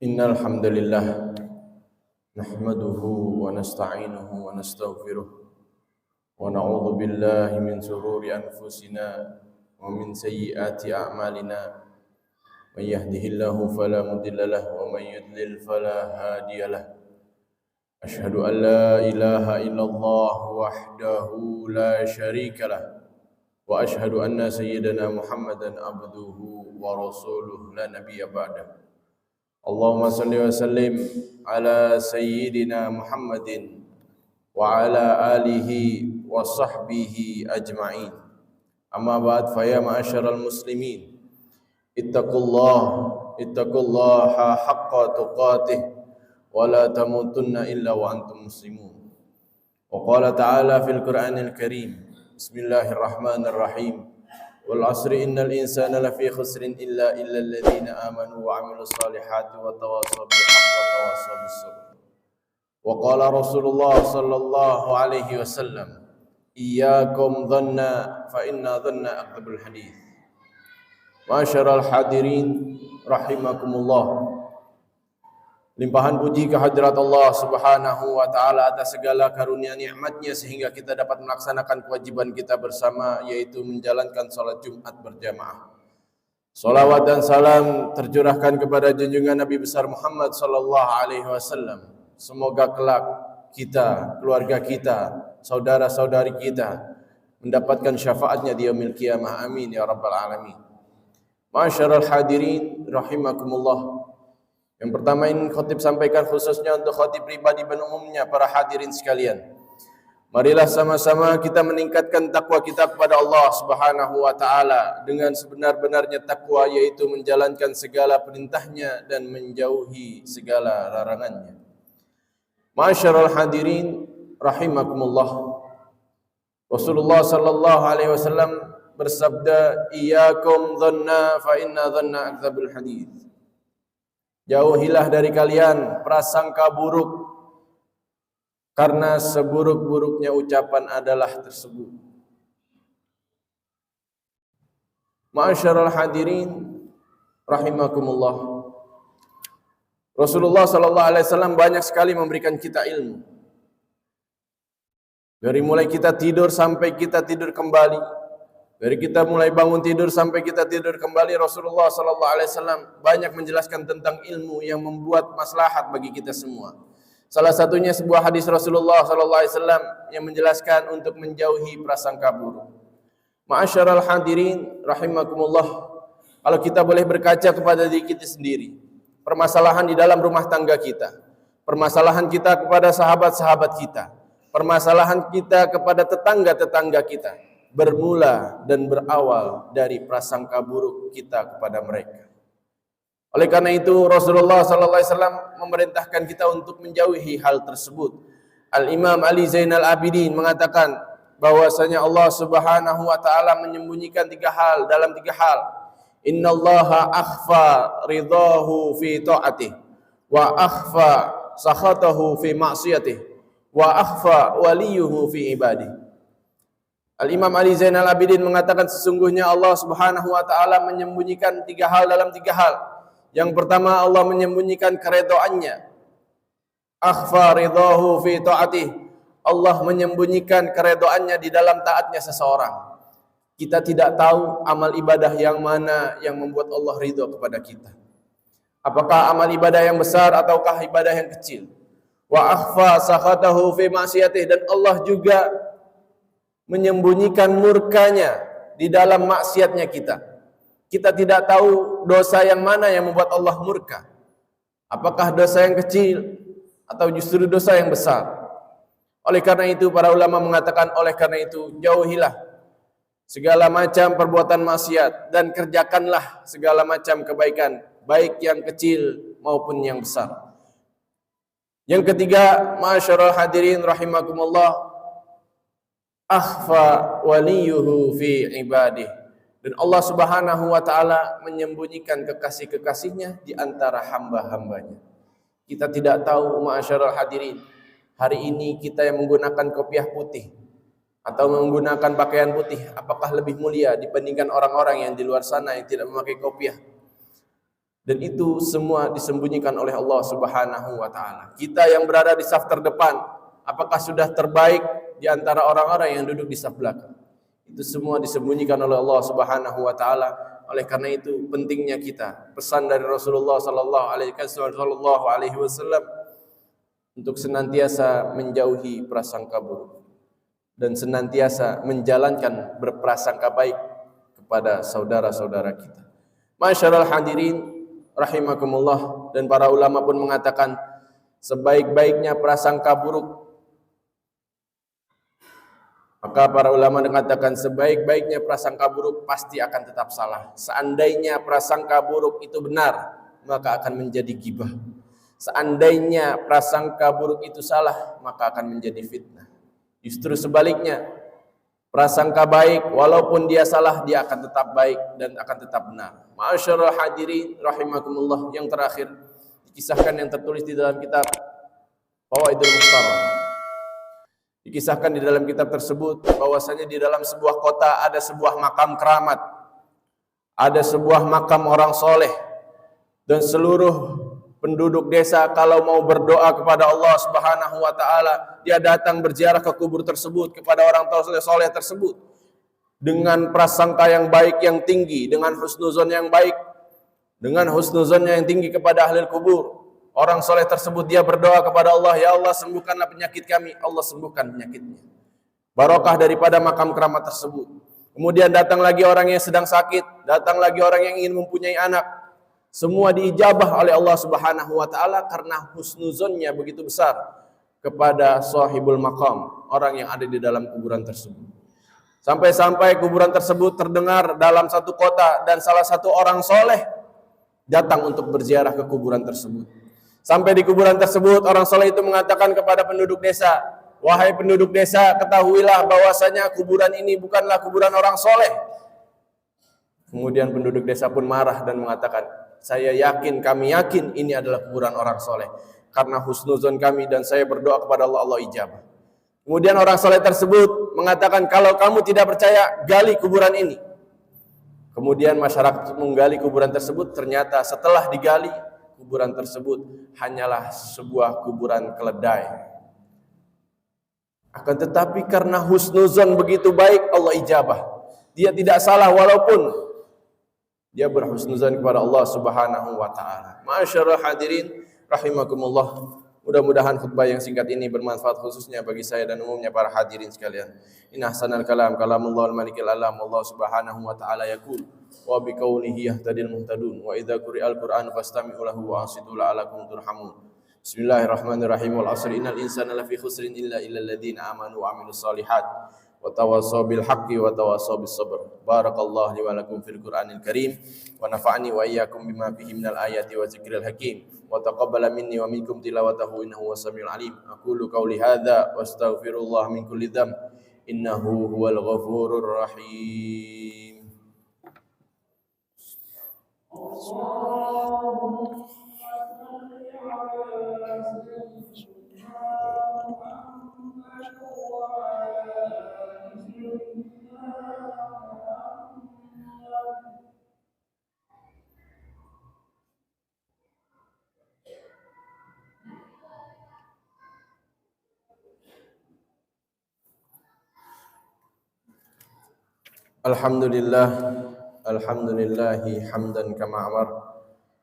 Innal hamdalillah nahmaduhu wa nasta'inuhu wa nastaghfiruh wa na'udzu billahi min shururi anfusina wa min sayyiati a'malina. May yahdihillahu fala mudilla lahu wa may yudlil fala hadiya lahu. Ashhadu an la ilaha illallah wahdahu la syarika lahu wa ashhadu anna sayyidana Muhammadan abduhu wa rasuluhu la nabiyya ba'dahu. Allahumma salli wa sallim ala sayyidina Muhammadin wa ala alihi wa sahbihi ajma'in. Amma ba'd, fa ya ma'asyaral muslimin, ittaqullaha haqqa tuqatih wa la tamutunna illa wa antum muslimun. Wa qala ta'ala fil Qur'anil Karim, bismillahirrahmanirrahim, wal asri innal insana lafi khusrin illa alladhina amanu wa 'amilus solihati wa tawassaw bil haqqi wa tawassaw bis sabr. Wa qala Rasulullah sallallahu alaihi wasallam, iyyakum dhanna fa inna dhanna aqdabul hadits. Ma'asyaral hadirin rahimakumullah. Limpahan puji kehadirat Allah Subhanahu wa taala atas segala karunia nikmat-Nya sehingga kita dapat melaksanakan kewajiban kita bersama, yaitu menjalankan salat Jumat berjamaah. Salawat dan salam tercurahkan kepada junjungan Nabi besar Muhammad sallallahu alaihi wasallam. Semoga kelak kita, keluarga kita, saudara-saudari kita mendapatkan syafaatnya di yaumil qiyamah. Amin ya rabbal alamin. Ma'asyaral hadirin rahimakumullah. Yang pertama ini khatib sampaikan khususnya untuk khatib pribadi dan umumnya para hadirin sekalian. Marilah sama-sama kita meningkatkan takwa kita kepada Allah Subhanahu wa taala dengan sebenar-benarnya takwa, yaitu menjalankan segala perintahnya dan menjauhi segala larangannya. Ma'asyaral hadirin rahimakumullah. Rasulullah sallallahu alaihi wasallam bersabda, iyyakum dhanna fa inna dhanna akdzabul hadits. Jauhilah dari kalian prasangka buruk, karena seburuk-buruknya ucapan adalah tersebut. Ma'asyaral hadirin rahimakumullah. Rasulullah sallallahu alaihi wasallam banyak sekali memberikan kita ilmu. Dari mulai kita tidur sampai kita tidur kembali. Dari kita mulai bangun tidur sampai kita tidur kembali, Rasulullah sallallahu alaihi wasallam banyak menjelaskan tentang ilmu yang membuat maslahat bagi kita semua. Salah satunya sebuah hadis Rasulullah sallallahu alaihi wasallam yang menjelaskan untuk menjauhi prasangka buruk. Ma'asyaral hadirin rahimakumullah. Kalau kita boleh berkaca kepada diri kita sendiri, permasalahan di dalam rumah tangga kita, permasalahan kita kepada sahabat-sahabat kita, permasalahan kita kepada tetangga-tetangga kita, bermula dan berawal dari prasangka buruk kita kepada mereka. Oleh karena itu Rasulullah sallallahu alaihi wasallam memerintahkan kita untuk menjauhi hal tersebut. Al-Imam Ali Zainal Abidin mengatakan bahwasanya Allah Subhanahu wa taala menyembunyikan tiga hal dalam tiga hal. Innallaha akhfa ridahu fi ta'atih wa akhfa sakhatahu fi ma'siyatih wa akhfa waliyuhu fi ibadih. Al-Imam Ali Zainal Abidin mengatakan sesungguhnya Allah Subhanahu wa taala menyembunyikan tiga hal dalam tiga hal. Yang pertama, Allah menyembunyikan keredoannya. Akhfa ridahu fi ta'atih. Allah menyembunyikan keredoannya di dalam taatnya seseorang. Kita tidak tahu amal ibadah yang mana yang membuat Allah ridho kepada kita. Apakah amal ibadah yang besar ataukah ibadah yang kecil? Wa akhfa sakhatahu fi ma'siyatih, dan Allah juga menyembunyikan murkanya di dalam maksiatnya kita. Kita tidak tahu dosa yang mana yang membuat Allah murka. Apakah dosa yang kecil atau justru dosa yang besar? Oleh karena itu para ulama mengatakan, oleh karena itu jauhilah segala macam perbuatan maksiat dan kerjakanlah segala macam kebaikan, baik yang kecil maupun yang besar. Yang ketiga, ma'asyaral hadirin rahimakumullah, akhfa waliyuhu fi ibadih. Dan Allah Subhanahu wa taala menyembunyikan kekasih-kekasihnya di antara hamba-hambanya. Kita tidak tahu ma'asyaral hadirin, hari ini kita yang menggunakan kopiah putih atau menggunakan pakaian putih, apakah lebih mulia dibandingkan orang-orang yang di luar sana yang tidak memakai kopiah? Dan itu semua disembunyikan oleh Allah Subhanahu wa taala. Kita yang berada di saf terdepan, apakah sudah terbaik di antara orang-orang yang duduk di saf belakang? Itu semua disembunyikan oleh Allah Subhanahu wa taala. Oleh karena itu pentingnya kita pesan dari Rasulullah sallallahu alaihi wasallam untuk senantiasa menjauhi prasangka buruk dan senantiasa menjalankan berprasangka baik kepada saudara-saudara kita. Masyarul hadirin rahimakumullah, dan para ulama pun mengatakan sebaik-baiknya prasangka buruk, maka para ulama mengatakan sebaik-baiknya prasangka buruk pasti akan tetap salah. Seandainya prasangka buruk itu benar, maka akan menjadi gibah. Seandainya prasangka buruk itu salah, maka akan menjadi fitnah. Justru sebaliknya, prasangka baik, walaupun dia salah, dia akan tetap baik dan akan tetap benar. Ma'asyarul hadirin rahimakumullah, yang terakhir dikisahkan yang tertulis di dalam kitab Fawaidul Mukhtarah. Dikisahkan di dalam kitab tersebut bahwasanya di dalam sebuah kota ada sebuah makam keramat, ada sebuah makam orang soleh, dan seluruh penduduk desa kalau mau berdoa kepada Allah Subhanahu wa taala, dia datang berziarah ke kubur tersebut, kepada orang soleh tersebut dengan prasangka yang baik yang tinggi, dengan husnuzon yang baik, dengan husnuzonnya yang tinggi kepada ahli kubur. Orang soleh tersebut dia berdoa kepada Allah, ya Allah sembuhkanlah penyakit kami. Allah sembuhkan penyakitnya, barokah daripada makam keramat tersebut. Kemudian datang lagi orang yang sedang sakit, datang lagi orang yang ingin mempunyai anak. Semua diijabah oleh Allah Subhanahu wa taala karena husnuzonnya begitu besar kepada sahibul maqam, orang yang ada di dalam kuburan tersebut. Sampai-sampai kuburan tersebut terdengar dalam satu kota, dan salah satu orang soleh datang untuk berziarah ke kuburan tersebut. Sampai di kuburan tersebut, orang soleh itu mengatakan kepada penduduk desa, wahai penduduk desa, ketahuilah bahwasanya kuburan ini bukanlah kuburan orang soleh. Kemudian penduduk desa pun marah dan mengatakan, saya yakin, kami yakin ini adalah kuburan orang soleh, karena husnuzon kami dan saya berdoa kepada Allah, Allah ijabah. Kemudian orang soleh tersebut mengatakan, kalau kamu tidak percaya, gali kuburan ini. Kemudian masyarakat menggali kuburan tersebut. Ternyata setelah digali, kuburan tersebut hanyalah sebuah kuburan keledai. Akan tetapi karena husnuzon begitu baik, Allah ijabah. Dia tidak salah walaupun dia berhusnuzon kepada Allah Subhanahu wa taala. Ma'asyarul hadirin rahimakumullah. Mudah-mudahan khutbah yang singkat ini bermanfaat khususnya bagi saya dan umumnya para hadirin sekalian. Inna ahsanal kalam kalamullah al-malikil alam. Allah Subhanahu wa taala yaqul wa biqaulihi yahtadil muhtadun wa idza quri'al qur'an fastami'u lahu wa ansitu la'alakum turhamun. Bismillahirrahmanirrahim. Wal 'asri innal insana lafi khusrin illa alladziina amanu wa 'amilus shalihat wa tawassaw bil haqqi wa tawassaw bis sabr. Barakallahu li wa lakum fil Qur'anil Karim wa nafa'ani wa iyyakum bima fihi minal ayati wa dzikril hakim wa taqabbala minni wa minkum tilawatahu innahu was-sami'ul 'alim. Aqulu qawli hadza wa astaghfirullah min kulli dzamb innahu huwal ghafurur rahim. Alhamdulillah, alhamdulillahi hamdan kama amar,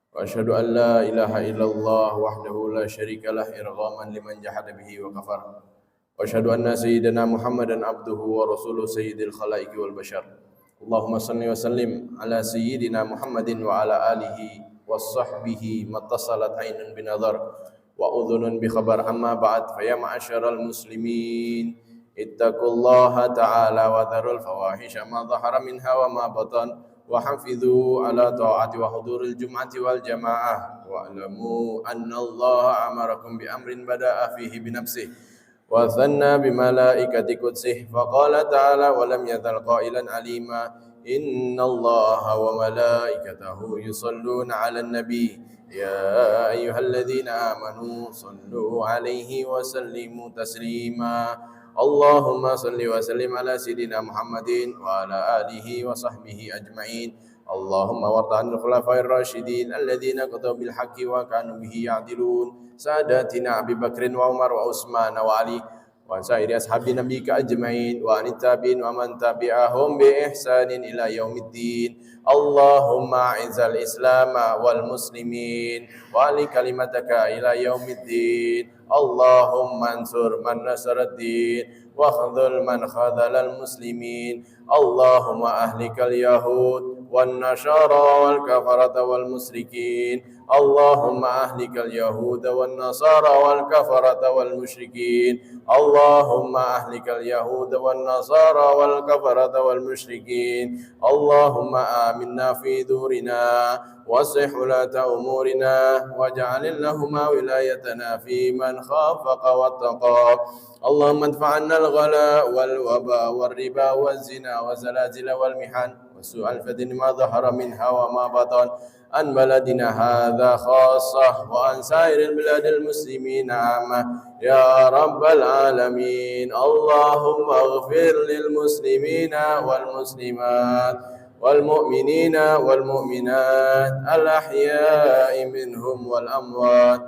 wa asyhadu an la ilaha illallah wahdahu la syarikalah irghaman liman jahada bihi wa kafar, wa asyhadu anna sayyidina Muhammadan abduhu wa rasuluhu sayyidil khalaiqi wal bashar. Allahumma salli wa sallim ala sayyidina Muhammadin wa ala alihi wa sahbihi mattasalat ainun binadhar wa udhunun bi khabar, amma ba'd. Fa ya ma'asyaral muslimin ittaqullaha ta'ala wa dharul fawahisha ma dhahara minha wa ma batan wa hafidhu ala ta'ati wa huduril jum'ati wal jamaah wa alamu anna Allah amarakum bi amrin bada'a fihi bi nafsihi wa thanna bi malaikati qudsih fa qala ta'ala wa lam yazal qailan alima inna Allaha wa malaikatahu yusalluna 'alan nabi ya ayyuhalladzina amanu sallu 'alaihi wa sallimu taslima. Allahumma salli wa sallim ala sayyidina Muhammadin wa ala alihi wa sahbihi ajma'in. اللهم وارض عن الخلفاء الراشدين الذين قضوا بالحق وكانوا به يعدلون ساداتنا أبي بكر وعمر وعثمان وعلي وعن سائر أصحاب نبيك أجمعين وعن التابعين ومن تبعهم بإحسان إلى يوم الدين اللهم أعز الإسلام والمسلمين وأعل كلمتك إلى يوم الدين اللهم انصر من نصر الدين واخذل من خذل المسلمين اللهم أهلك اليهود والنصارى والكفرة والمشركين اللهم أهلك اليهود والنصارى والكفرة والمشركين اللهم أهلك اليهود والنصارى والكفرة والمشركين اللهم آمنا في دورنا واصلح ولاة أمورنا واجعل اللهم ولايتنا في من خافك واتقاك اللهم ادفع عنا الغلاء والوباء والربا والزنا والزلازل والمحن وسوء الفتن ما ظهر منها وما بطن عن بلدنا هذا خاصة وعن سائر البلاد المسلمين عامة يا رب العالمين اللهم اغفر للمسلمين والمسلمات والمؤمنين والمؤمنات الأحياء منهم والأموات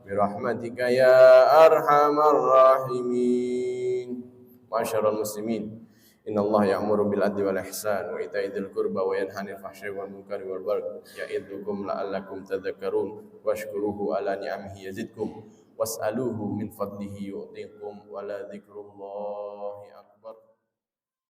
برحمتك يا أرحم الراحمين. معاشر المسلمين إن الله يأمر بالعدل والإحسان وإيتاء ذي القربى وينهى عن الفحشاء والمنكر والبغي يعظكم لعلكم تذكرون واشكروه على نعمه يزدكم واسألوه من فضله يعطيكم ولذكر الله أكبر.